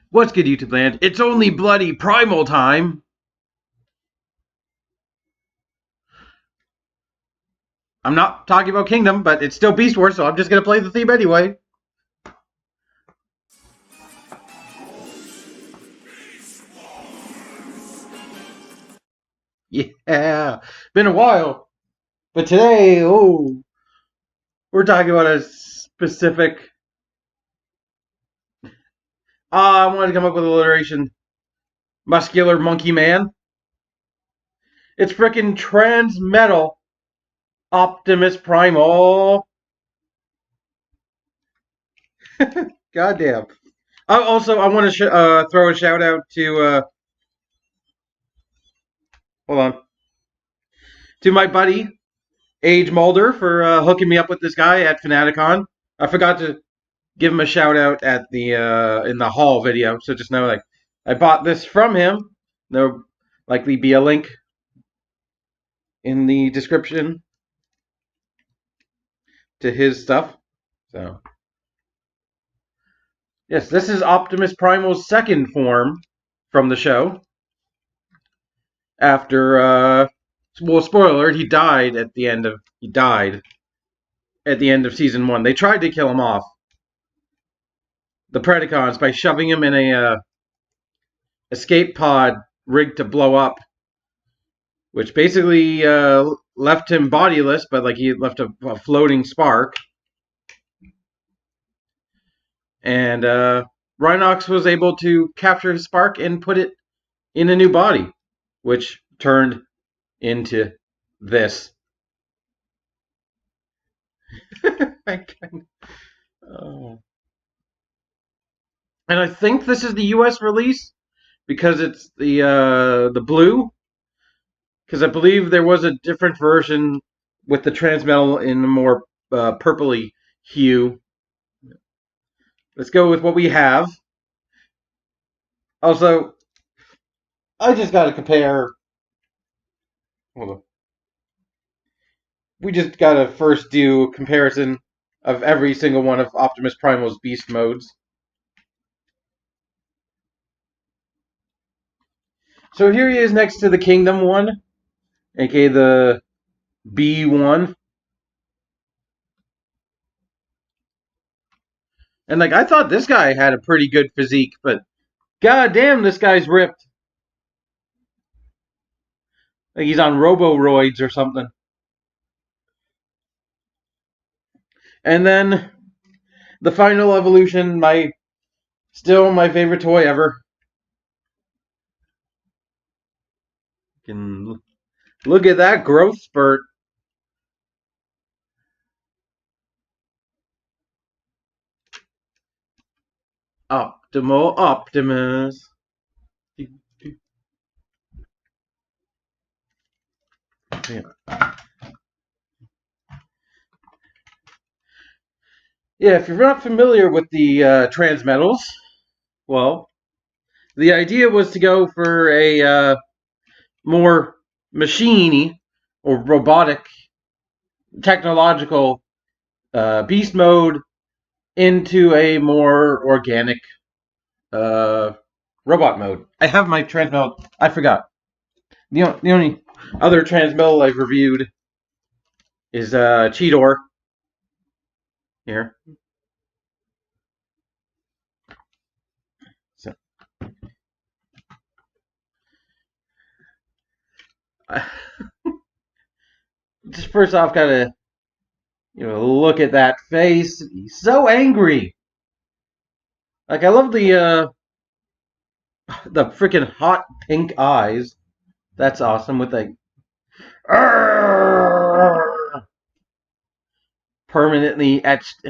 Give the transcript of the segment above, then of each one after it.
What's good, YouTube land? It's only bloody Primal time! I'm not talking about Kingdom, but it's still Beast Wars, so I'm just gonna play the theme anyway. Yeah, been a while. But today, we're talking about a specific... I wanted to come up with alliteration. Muscular Monkey Man. It's frickin' Transmetal Optimus Primal. Goddamn. Also, I want to throw a shout out to... hold on. To my buddy, Age Mulder, for hooking me up with this guy at Fanaticon. I forgot to give him a shout out at the in the haul video, so just know, like, I bought this from him. There'll likely be a link in the description to his stuff. So yes, this is Optimus Primal's second form from the show. After well, spoiler alert, he died at the end of season 1. They tried to kill him off, the Predacons, by shoving him in a escape pod rigged to blow up, which basically left him bodiless, but like he left a floating spark. And Rhinox was able to capture his spark and put it in a new body, which turned into this. Oh. And I think this is the US release because it's the blue. Because I believe there was a different version with the Transmetal in a more purpley hue. Let's go with what we have. Also, I just got to compare. Hold on. We just got to first do a comparison of every single one of Optimus Primal's beast modes. So here he is next to the Kingdom one, aka the B1. And like, I thought this guy had a pretty good physique, but goddamn, this guy's ripped. Like he's on Roboroids or something. And then the final evolution, still my favorite toy ever. You can look at that growth spurt. Optimal Optimus. Yeah, if you're not familiar with the Transmetals, well, the idea was to go for a more machine-y or robotic, technological beast mode into a more organic robot mode. I have my Transmetal. I forgot. The only other Transmetal I've reviewed is Cheetor. Here. So. Just first off, gotta look at that face. He's so angry. Like, I love the freaking hot pink eyes. That's awesome with like permanently etched.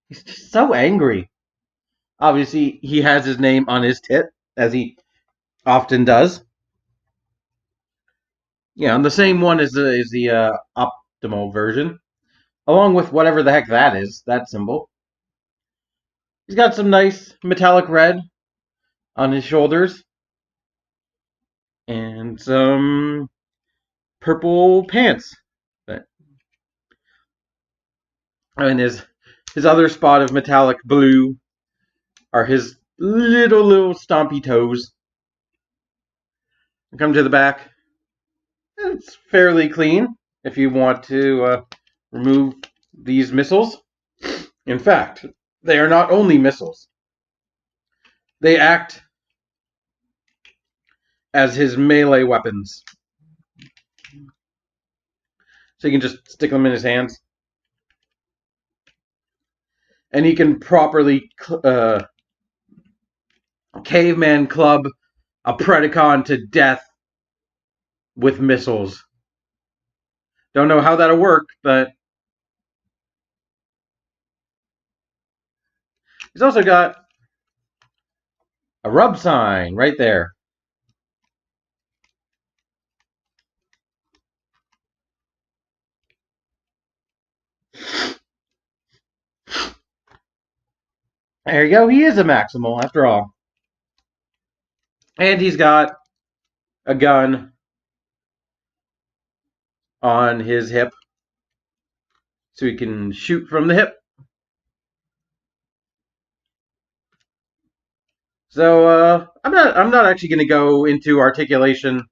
He's just so angry. Obviously, he has his name on his tit, as he often does. Yeah, and the same one is the optimal version, along with whatever the heck that is, that symbol. He's got some nice metallic red on his shoulders, and some purple pants. And his other spot of metallic blue are his little stompy toes. Come to the back. It's fairly clean if you want to remove these missiles. In fact, they are not only missiles. They act as his melee weapons. So you can just stick them in his hands. And he can properly caveman club a Predacon to death with missiles. Don't know how that'll work, but he's also got a rub sign right there. There you go. He is a Maximal, after all. And he's got a gun on his hip, so he can shoot from the hip. So I'm not actually going to go into articulation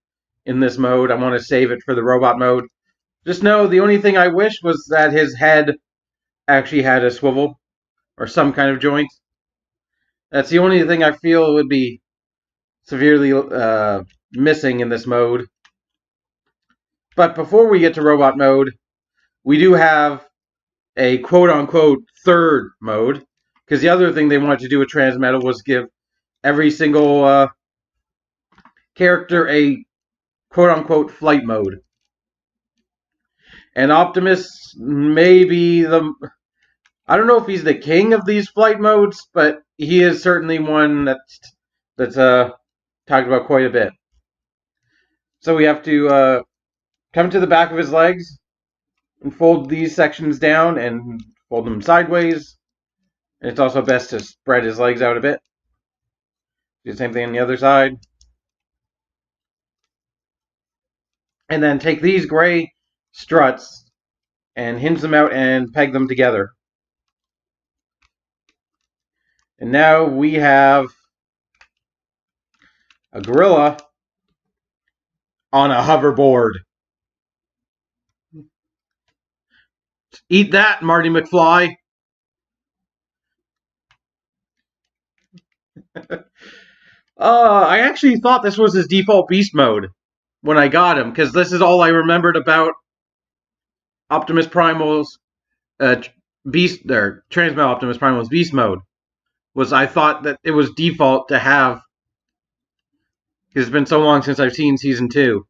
in this mode. I want to save it for the robot mode. Just know the only thing I wish was that his head actually had a swivel or some kind of joint. That's the only thing I feel would be severely missing in this mode. But before we get to robot mode, we do have a quote-unquote third mode, because the other thing they wanted to do with Transmetal was give every single character a quote-unquote flight mode. And Optimus may be the... I don't know if he's the king of these flight modes, but he is certainly one that's talked about quite a bit. So we have to come to the back of his legs and fold these sections down and fold them sideways. And it's also best to spread his legs out a bit. Do the same thing on the other side. And then take these gray struts and hinge them out and peg them together. And now we have a gorilla on a hoverboard. Eat that, Marty McFly. I actually thought this was his default beast mode when I got him, because this is all I remembered about Optimus Primal's Transmetal Optimus Primal's beast mode. Was I thought that it was default to have. It's been so long since I've seen season 2.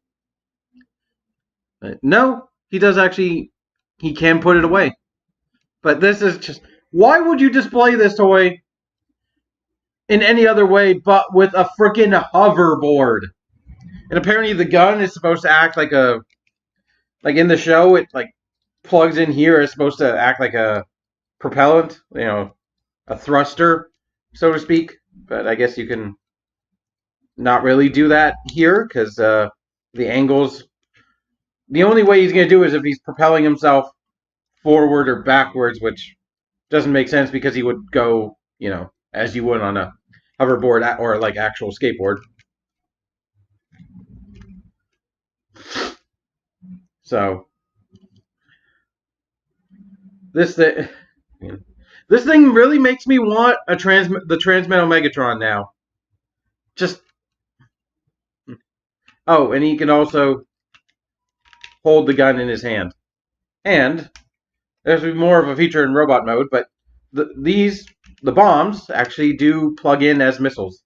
No, he does actually. He can put it away. But this is just... Why would you display this toy in any other way but with a freaking hoverboard? And apparently the gun is supposed to act like a... Like in the show, it like plugs in here. It's supposed to act like a propellant. You know, a thruster, so to speak. But I guess you can not really do that here because the angles... The only way he's going to do is if he's propelling himself forward or backwards, which doesn't make sense because he would go, you know, as you would on a hoverboard or like actual skateboard. So this thing really makes me want the Transmetal Megatron now. Just and he can also hold the gun in his hand. And there's more of a feature in robot mode, but the bombs actually do plug in as missiles.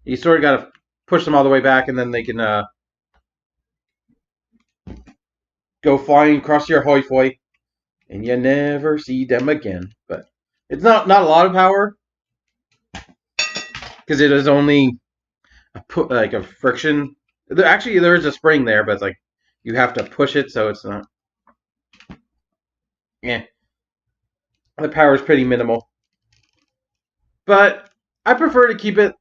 You sort of got to push them all the way back, and then they can go flying across your hoi-foi, and you never see them again. But it's not a lot of power, because it is only like a friction. Actually, there is a spring there, but it's like you have to push it, so it's not. Yeah, the power is pretty minimal. But I prefer to keep it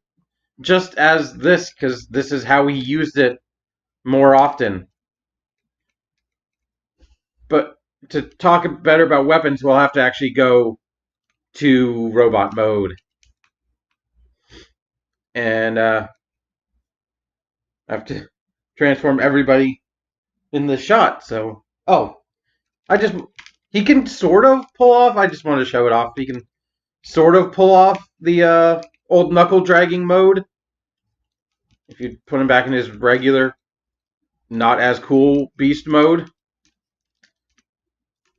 just as this, because this is how he used it more often. But to talk better about weapons, we'll have to actually go to robot mode. And I have to transform everybody in the shot. So, he can sort of pull off. I just want to show it off. He can sort of pull off the old knuckle dragging mode. If you put him back in his regular, not as cool beast mode,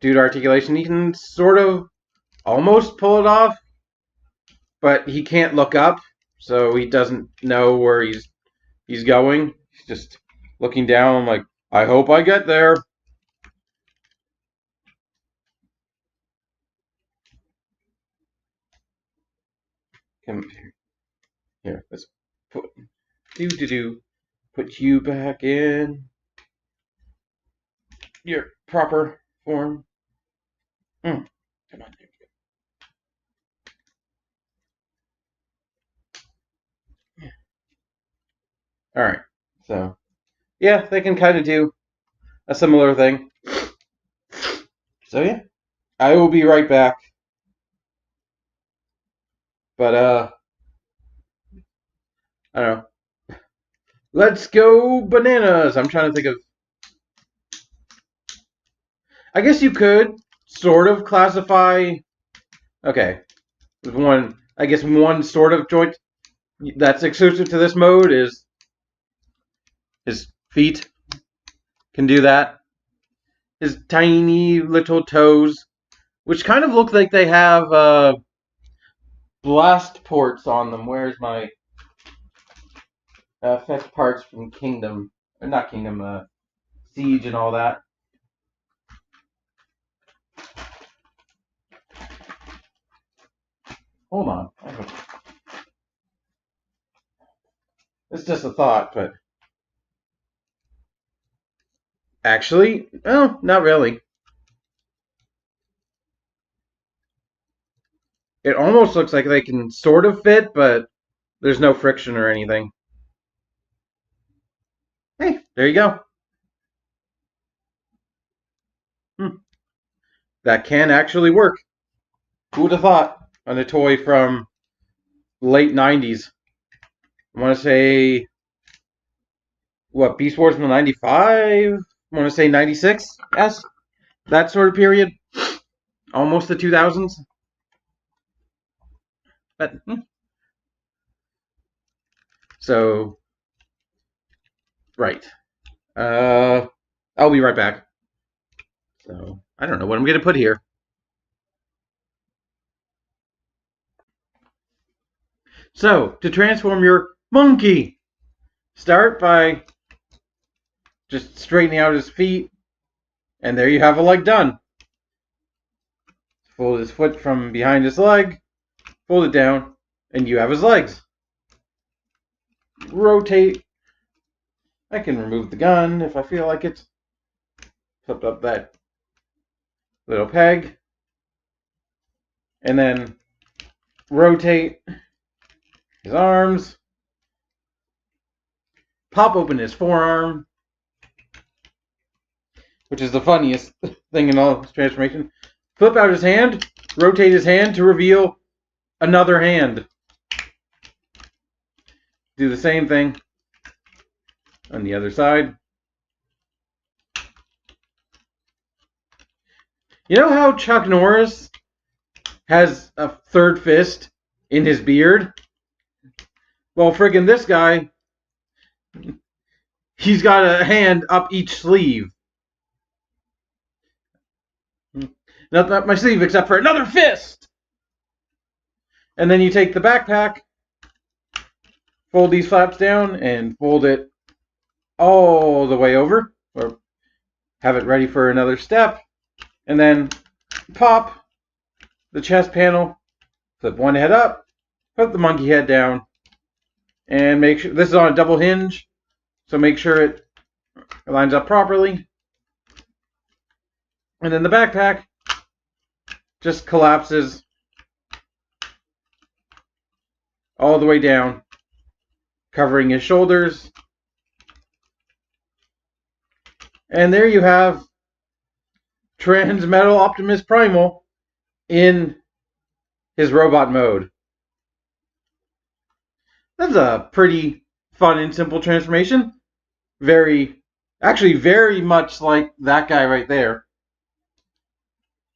due to articulation, he can sort of almost pull it off, but he can't look up, so he doesn't know where he's going. He's just looking down like, I hope I get there. Come here. Let's put put you back in your proper form. Come on. All right. So, yeah, they can kind of do a similar thing. So, yeah, I will be right back. But, I don't know. Let's go bananas. I'm trying to think of. I guess you could sort of classify. Okay. I guess one sort of joint that's exclusive to this mode is his feet. Can do that. His tiny little toes, which kind of look like they have blast ports on them. Where's my effect parts from Kingdom? Or not Kingdom, Siege and all that. Hold on. It's just a thought, but actually, well, not really. It almost looks like they can sort of fit, but there's no friction or anything. Hey, there you go. That can actually work. Who would have thought on a toy from late 90s? I want to say, what, Beast Wars from 95? I want to say 96? Yes, that sort of period. Almost the 2000s. But, so, right. I'll be right back. So, I don't know what I'm going to put here. So, to transform your monkey, start by just straightening out his feet, and there you have a leg done. Fold his foot from behind his leg, fold it down, and you have his legs. Rotate. I can remove the gun if I feel like it. Flip up that little peg, and then rotate his arms. Pop open his forearm, which is the funniest thing in all this transformation. Flip out his hand, rotate his hand to reveal another hand. Do the same thing on the other side. You know how Chuck Norris has a third fist in his beard? Well, friggin' this guy, he's got a hand up each sleeve. Not up my sleeve, except for another fist! And then you take the backpack, fold these flaps down, and fold it all the way over, or have it ready for another step, and then pop the chest panel, flip one head up, put the monkey head down, and make sure this is on a double hinge, so make sure it lines up properly. And then the backpack just collapses all the way down, covering his shoulders. And there you have Transmetal Optimus Primal in his robot mode. That's a pretty fun and simple transformation. Actually very much like that guy right there.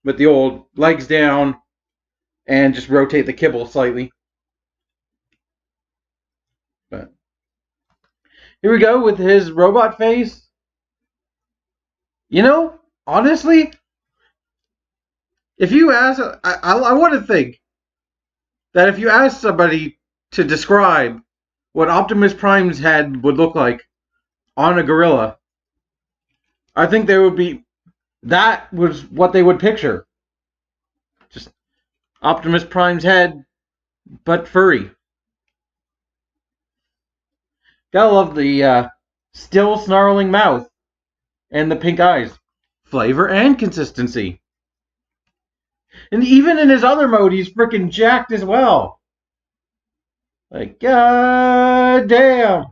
With the old legs down and just rotate the kibble slightly. But here we go with his robot face. You know, honestly, if you ask, I want to think that if you ask somebody to describe what Optimus Prime's head would look like on a gorilla, I think that was what they would picture. Just Optimus Prime's head, but furry. Gotta love the still snarling mouth and the pink eyes. Flavor and consistency. And even in his other mode, he's freaking jacked as well. Like, god damn.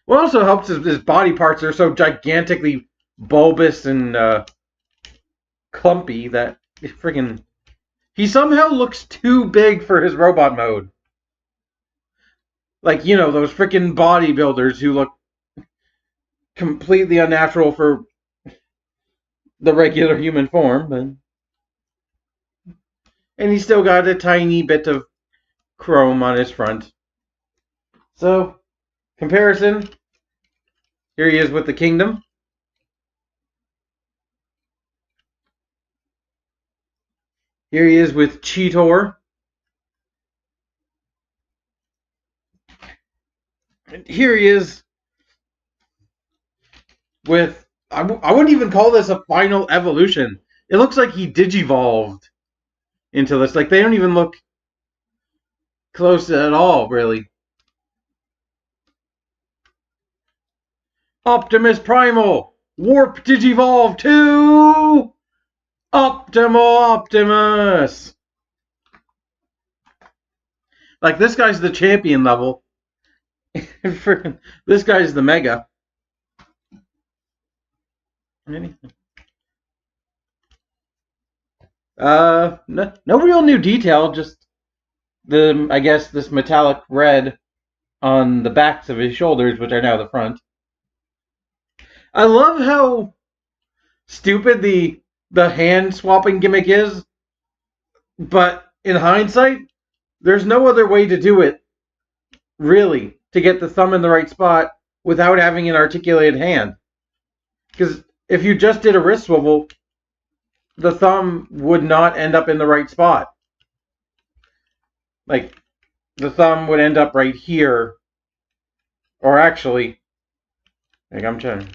What also helps is his body parts are so gigantically bulbous and clumpy that freaking... He somehow looks too big for his robot mode. Like, you know, those freaking bodybuilders who look completely unnatural for the regular human form. And he's still got a tiny bit of chrome on his front. So, comparison. Here he is with the Kingdom. Here he is with Cheetor. And here he is with... I wouldn't even call this a final evolution. It looks like he digivolved into this. Like, they don't even look close at all, really. Optimus Primal! Warp Digivolve to Optimal Optimus! Like, this guy's the champion level. This guy's the Mega. Anything. No real new detail, just I guess this metallic red on the backs of his shoulders, which are now the front. I love how stupid the hand swapping gimmick is, but in hindsight, there's no other way to do it, really, to get the thumb in the right spot without having an articulated hand. Because if you just did a wrist swivel, the thumb would not end up in the right spot. Like, the thumb would end up right here. Or actually, like I'm trying.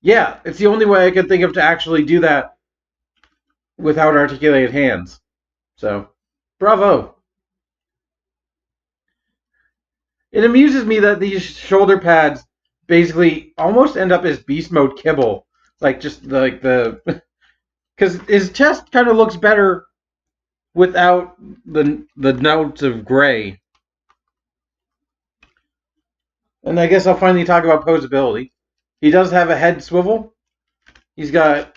Yeah, it's the only way I could think of to actually do that without articulated hands. So, bravo. It amuses me that these shoulder pads basically almost end up as beast mode kibble. Like, just like the... Because his chest kind of looks better without the notes of gray. And I guess I'll finally talk about posability. He does have a head swivel. He's got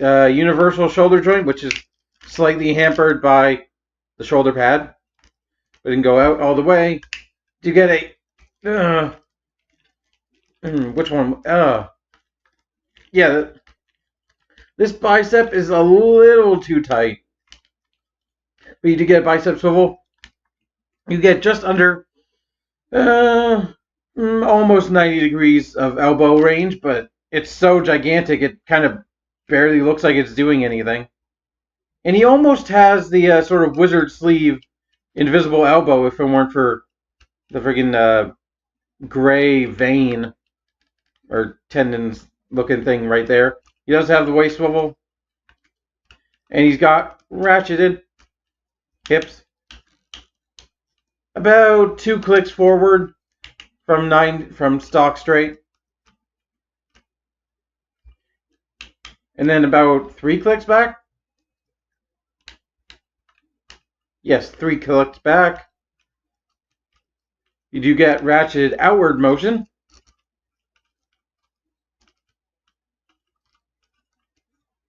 universal shoulder joint, which is slightly hampered by the shoulder pad. But it can go out all the way. You get a... which one? Yeah, this bicep is a little too tight. But you do get a bicep swivel. You get just under almost 90 degrees of elbow range, but it's so gigantic it kind of barely looks like it's doing anything. And he almost has the sort of wizard sleeve invisible elbow if it weren't for the friggin' gray vein or tendons looking thing right there. He does have the waist swivel. And he's got ratcheted hips. About 2 clicks forward from stock straight. And then about 3 clicks back. Yes, 3 clicks back. You do get ratcheted outward motion.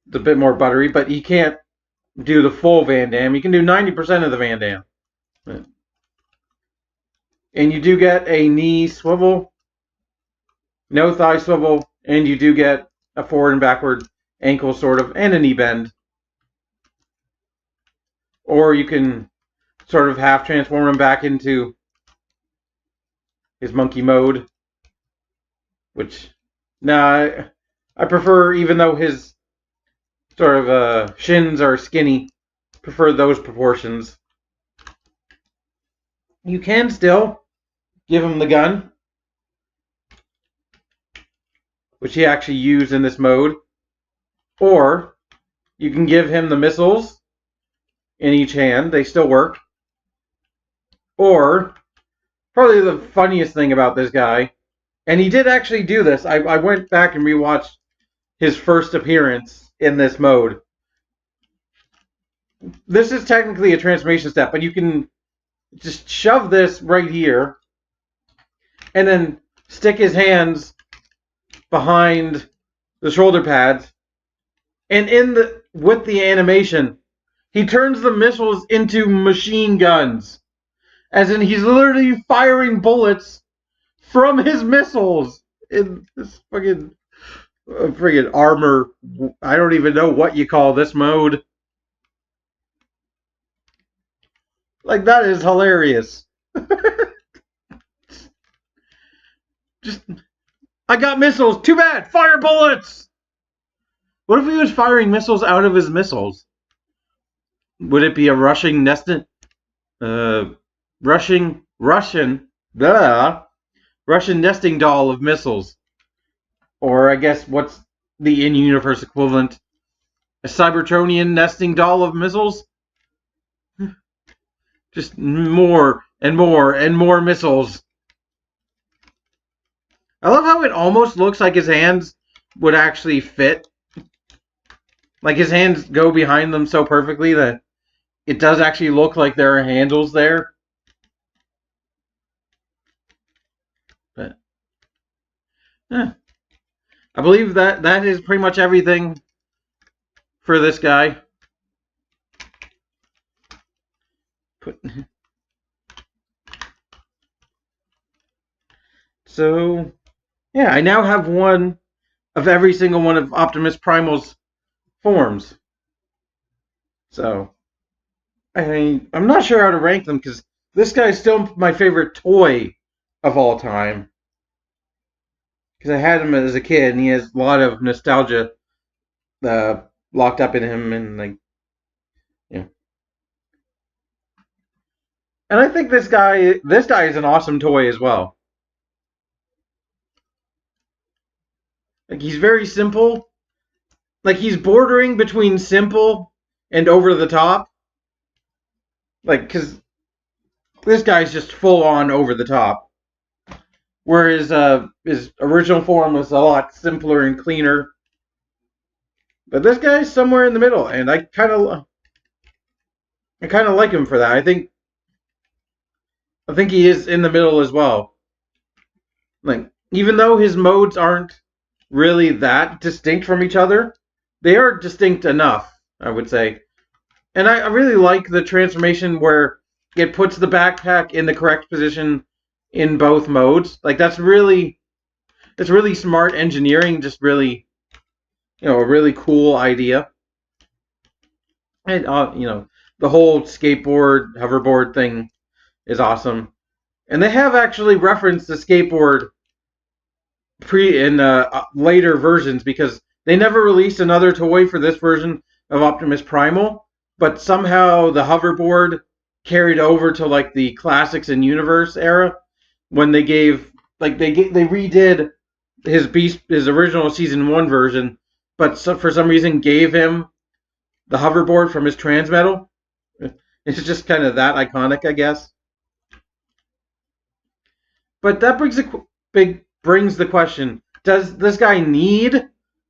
It's a bit more buttery, but he can't do the full Van Damme. He can do 90% of the Van Damme. And you do get a knee swivel, no thigh swivel, and you do get a forward and backward ankle sort of, and a knee bend. Or you can sort of half transform him back into his monkey mode, which, nah, I prefer, even though his sort of shins are skinny, prefer those proportions. You can still give him the gun, which he actually used in this mode, or you can give him the missiles in each hand. They still work. Or, probably the funniest thing about this guy, and he did actually do this. I went back and rewatched his first appearance in this mode. This is technically a transformation step, but you can just shove this right here and then stick his hands behind the shoulder pads, and with the animation, he turns the missiles into machine guns. As in, he's literally firing bullets from his missiles in this friggin' armor. I don't even know what you call this mode. Like, that is hilarious. Just, I got missiles. Too bad. Fire bullets. What if he was firing missiles out of his missiles? Would it be a Russian nesting doll of missiles? Or I guess what's the in-universe equivalent? A Cybertronian nesting doll of missiles? Just more and more and more missiles. I love how it almost looks like his hands would actually fit. Like his hands go behind them so perfectly that it does actually look like there are handles there. But I believe that is pretty much everything for this guy. So, yeah, I now have one of every single one of Optimus Primal's forms. So, I'm not sure how to rank them, because this guy is still my favorite toy of all time. Because I had him as a kid, and he has a lot of nostalgia locked up in him, and like, yeah. And I think this guy is an awesome toy as well. Like, he's very simple. Like, he's bordering between simple and over the top. Like, because this guy's just full on over the top. Whereas his original form was a lot simpler and cleaner. But this guy's somewhere in the middle, and I kind of like him for that. I think he is in the middle as well. Like, even though his modes aren't really that distinct from each other, they are distinct enough, I would say. And I really like the transformation where it puts the backpack in the correct position in both modes. Like, it's really smart engineering, just really, a really cool idea. And, the whole skateboard, hoverboard thing is awesome. And they have actually referenced the skateboard in later versions, because they never released another toy for this version of Optimus Primal, but somehow the hoverboard carried over to like the Classics and Universe era, when they redid his original season 1 version, but for some reason gave him the hoverboard from his Transmetal. It's just kind of that iconic, I guess. But that brings the question: does this guy need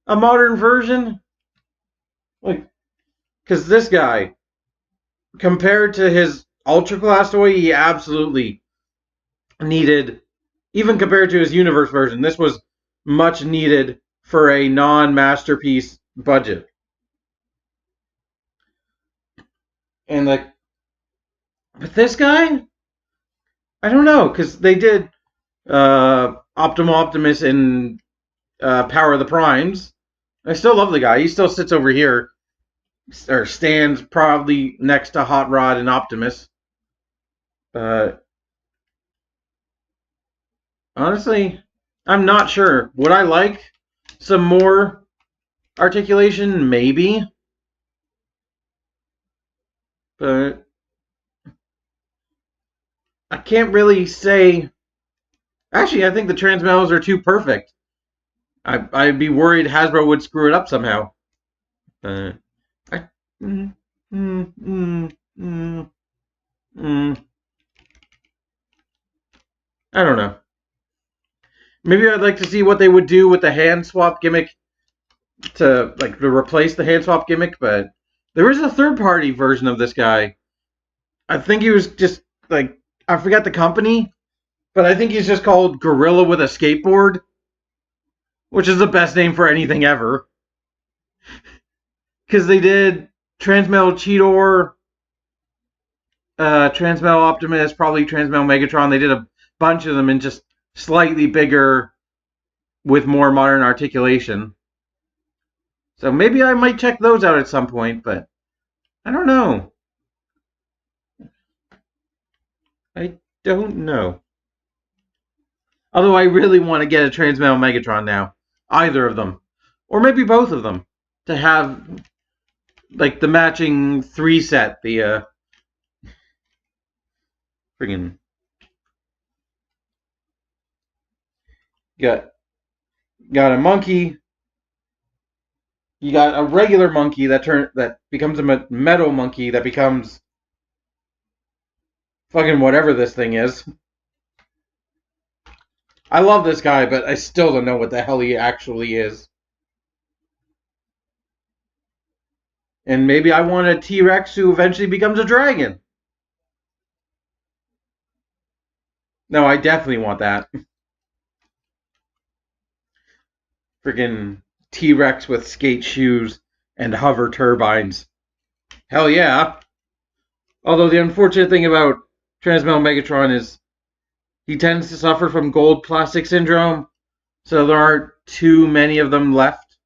a modern version? Like, because this guy, compared to his Ultra Class toy, he absolutely needed, even compared to his Universe version, this was much needed for a non-masterpiece budget. And like, but this guy, I don't know, because they did Optimal Optimus and Power of the Primes. I still love the guy. He still sits over here, or stands probably next to Hot Rod and Optimus. Honestly, I'm not sure. Would I like some more articulation? Maybe. But I can't really say. Actually, I think the Transmetals are too perfect. I'd be worried Hasbro would screw it up somehow. I, mm, mm, mm, mm, mm. I don't know. Maybe I'd like to see what they would do with the hand swap gimmick to replace the hand swap gimmick, but there is a third party version of this guy. I think he was just like, I forgot the company, but I think he's just called Gorilla with a Skateboard, which is the best name for anything ever. Because they did Transmetal Cheetor, Transmetal Optimus, probably Transmetal Megatron. They did a bunch of them in just slightly bigger with more modern articulation. So maybe I might check those out at some point, but I don't know. I don't know. Although I really want to get a Transmetal Megatron now. Either of them. Or maybe both of them. To have like the matching 3 set, the friggin' got a monkey. You got a regular monkey that becomes a metal monkey that becomes fucking whatever this thing is. I love this guy, but I still don't know what the hell he actually is. And maybe I want a T-Rex who eventually becomes a dragon. No, I definitely want that. Freaking T-Rex with skate shoes and hover turbines. Hell yeah. Although the unfortunate thing about Transmetal Megatron is he tends to suffer from gold plastic syndrome, so there aren't too many of them left,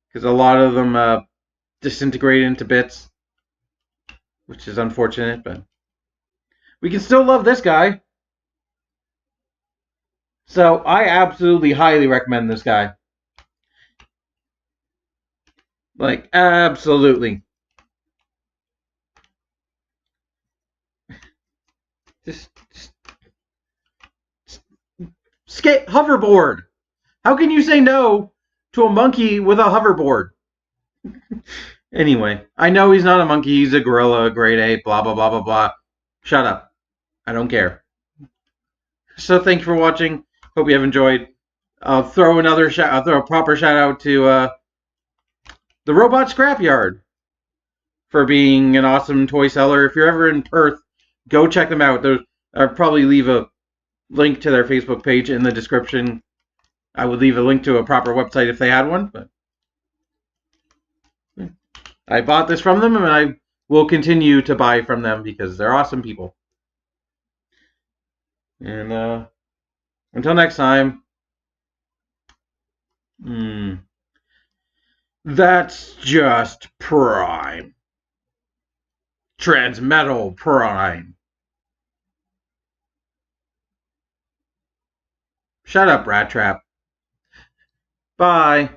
because a lot of them disintegrate into bits, which is unfortunate, but we can still love this guy. So I absolutely highly recommend this guy. Like, absolutely. Just skate hoverboard. How can you say no to a monkey with a hoverboard? Anyway, I know he's not a monkey. He's a gorilla, a grade A, blah, blah, blah, blah, blah. Shut up. I don't care. So thank you for watching. Hope you have enjoyed. I'll throw a proper shout out to the Robot Scrapyard for being an awesome toy seller. If you're ever in Perth, go check them out. I'll probably leave a link to their Facebook page in the description. I would leave a link to a proper website if they had one, but I bought this from them and I will continue to buy from them because they're awesome people. And until next time, that's just Prime. Transmetal Prime. Shut up, Rat Trap. Bye.